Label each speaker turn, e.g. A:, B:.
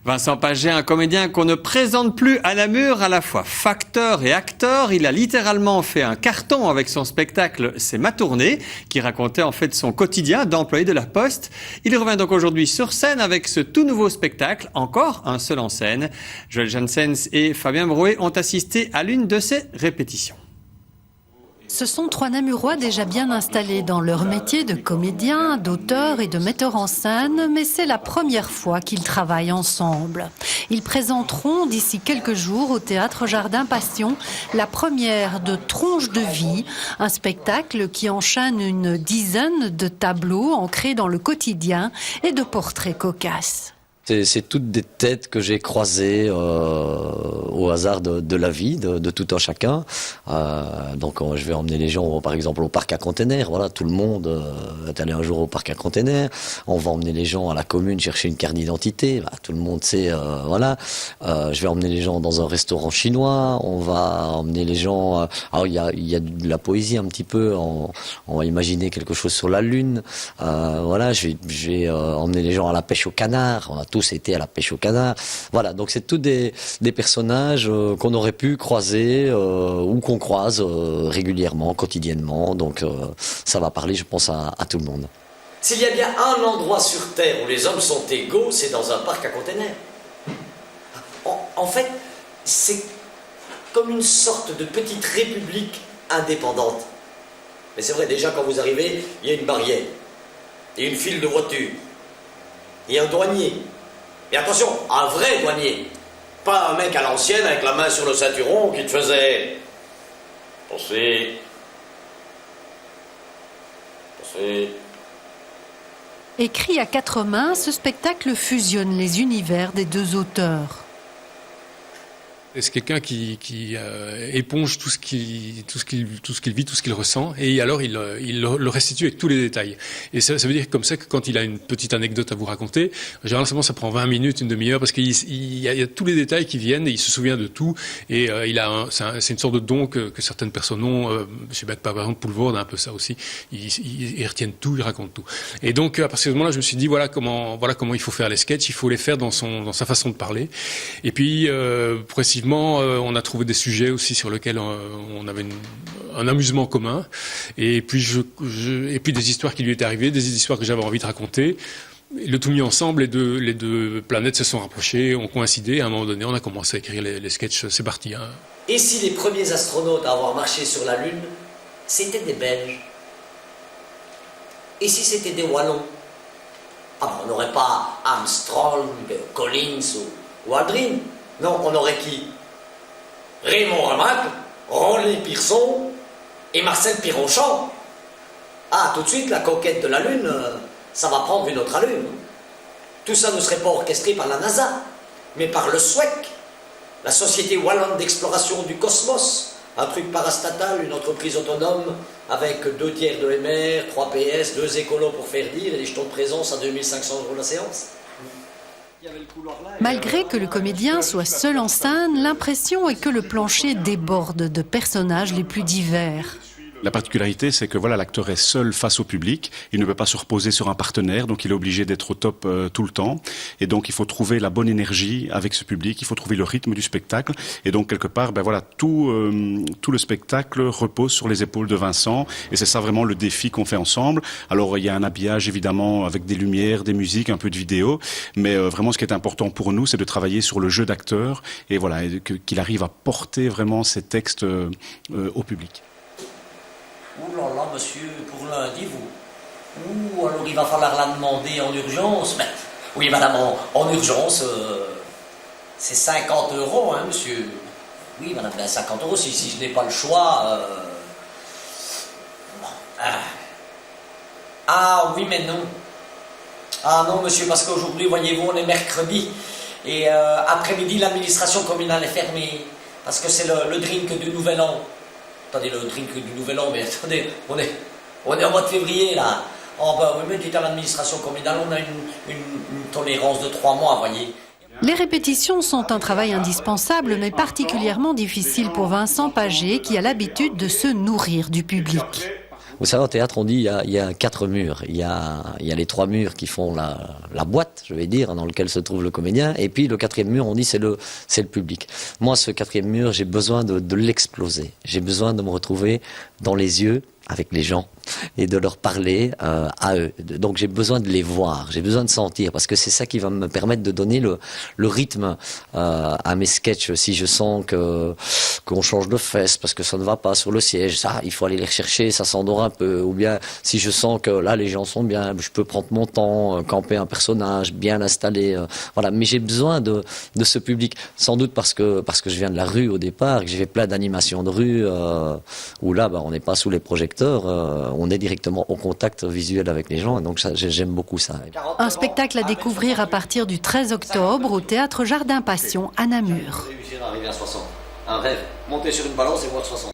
A: Vincent Paget, un comédien qu'on ne présente plus à Namur, à la fois facteur et acteur. Il a littéralement fait un carton avec son spectacle C'est ma tournée, qui racontait en fait son quotidien d'employé de la Poste. Il revient donc aujourd'hui sur scène avec ce tout nouveau spectacle, encore un seul en scène. Joël Janssens et Fabien Brouet ont assisté à l'une de ces répétitions.
B: Ce sont trois Namurois déjà bien installés dans leur métier de comédien, d'auteur et de metteur en scène, mais c'est la première fois qu'ils travaillent ensemble. Ils présenteront d'ici quelques jours au Théâtre Jardin Passion la première de Tronche de vie, un spectacle qui enchaîne une dizaine de tableaux ancrés dans le quotidien et de portraits cocasses.
C: C'est toutes des têtes que j'ai croisées au hasard de la vie, de tout un chacun. Donc je vais emmener les gens, par exemple, au parc à containers. Voilà, tout le monde est allé un jour au parc à containers. On va emmener les gens à la commune chercher une carte d'identité. Bah, tout le monde sait, voilà. Je vais emmener les gens dans un restaurant chinois. On va emmener les gens... alors il y a de la poésie un petit peu. On va imaginer quelque chose sur la lune. Voilà, je vais emmener les gens à la pêche au canard. On a tous été à la pêche au canard. Voilà, donc c'est tous des personnages qu'on aurait pu croiser ou qu'on croise régulièrement, quotidiennement. Donc ça va parler, je pense, à tout le monde.
D: S'il y a bien un endroit sur Terre où les hommes sont égaux, c'est dans un parc à containers. En fait, c'est comme une sorte de petite république indépendante. Mais c'est vrai, déjà quand vous arrivez, il y a une barrière, il y a une file de voitures, il y a un douanier. Et attention, un vrai douanier. Pas un mec à l'ancienne avec la main sur le ceinturon qui te faisait... Pensez...
B: Écrit à quatre mains, ce spectacle fusionne les univers des deux auteurs.
E: C'est quelqu'un qui éponge tout ce qu'il vit, tout ce qu'il ressent, et alors il le restitue avec tous les détails. Et ça veut dire comme ça que quand il a une petite anecdote à vous raconter, généralement ça prend 20 minutes, une demi-heure, parce qu'il y a tous les détails qui viennent, et il se souvient de tout, et c'est une sorte de don que certaines personnes ont. M. Bach, par exemple, Poulvord a un peu ça aussi. Ils retiennent tout, ils racontent tout. Et donc à partir de ce moment-là, je me suis dit voilà comment il faut faire les sketchs, il faut les faire dans sa façon de parler. Et puis progressivement, on a trouvé des sujets aussi sur lesquels on avait un amusement commun, et puis des histoires qui lui étaient arrivées, des histoires que j'avais envie de raconter. Le tout mis ensemble, les deux planètes se sont rapprochées, ont coïncidé. À un moment donné, on a commencé à écrire les sketchs. C'est parti. Hein.
D: Et si les premiers astronautes à avoir marché sur la Lune, c'était des Belges? Et si c'était des Wallons? Ah, on n'aurait pas Armstrong, Collins ou Aldrin. Non, on aurait qui? Raymond Ramacle, Rolly Pearson et Marcel Pironchamp. Ah, tout de suite, la conquête de la Lune, ça va prendre une autre allure. Tout ça ne serait pas orchestré par la NASA, mais par le SWEC, la Société Wallonne d'Exploration du Cosmos. Un truc parastatal, une entreprise autonome, avec 2 tiers de MR, 3 PS, 2 écolos pour faire dire, et des jetons de présence à 2500 € la séance.
B: Malgré que le comédien soit seul en scène, l'impression est que le plancher déborde de personnages les plus divers.
F: La particularité, c'est que voilà, l'acteur est seul face au public. Il ne peut pas se reposer sur un partenaire, donc il est obligé d'être au top tout le temps. Et donc, il faut trouver la bonne énergie avec ce public. Il faut trouver le rythme du spectacle. Et donc, quelque part, ben voilà, tout le spectacle repose sur les épaules de Vincent. Et c'est ça vraiment le défi qu'on fait ensemble. Alors, il y a un habillage évidemment avec des lumières, des musiques, un peu de vidéo. Mais vraiment, ce qui est important pour nous, c'est de travailler sur le jeu d'acteur et voilà, qu'il arrive à porter vraiment ses textes au public.
D: Ouh là là, monsieur, pour lundi, vous... Ouh, alors il va falloir la demander en urgence. Mais, oui, madame, en urgence, c'est 50 €, hein, monsieur. Oui, madame, ben 50 €, si je n'ai pas le choix... Ah, oui, mais non. Ah non, monsieur, parce qu'aujourd'hui, voyez-vous, on est mercredi. Et après-midi, l'administration communale est fermée. Parce que c'est le drink du Nouvel An. Attendez, le drink du Nouvel An, mais attendez, on est au mois de février, là. Oh, bah oui, mais dites à l'administration communale, on a une tolérance de 3 mois, voyez.
B: Les répétitions sont un travail indispensable, mais particulièrement difficile pour Vincent Paget, qui a l'habitude de se nourrir du public.
C: Vous savez, au théâtre, on dit il y a 4 murs. Il y a les 3 murs qui font la boîte, je vais dire, dans lequel se trouve le comédien. Et puis le 4e mur, on dit c'est le public. Moi, ce 4e mur, j'ai besoin de l'exploser. J'ai besoin de me retrouver dans les yeux avec les gens et de leur parler à eux. Donc j'ai besoin de les voir, j'ai besoin de sentir, parce que c'est ça qui va me permettre de donner le rythme à mes sketchs. Si je sens qu'on change de fesses parce que ça ne va pas sur le siège, ça, il faut aller les rechercher, ça s'endort un peu. Ou bien si je sens que là les gens sont bien, je peux prendre mon temps, camper un personnage, bien l'installer. Voilà. Mais j'ai besoin de ce public, sans doute parce que je viens de la rue au départ, que j'ai fait plein d'animations de rue où là, on n'est pas sous les projecteurs. On est directement au contact visuel avec les gens, et donc j'aime beaucoup ça.
B: Un spectacle à découvrir à partir du 13 octobre au Théâtre Jardin Passion à Namur.
D: Réussir à arriver à 60. Un rêve, monter sur une balance et voir 60.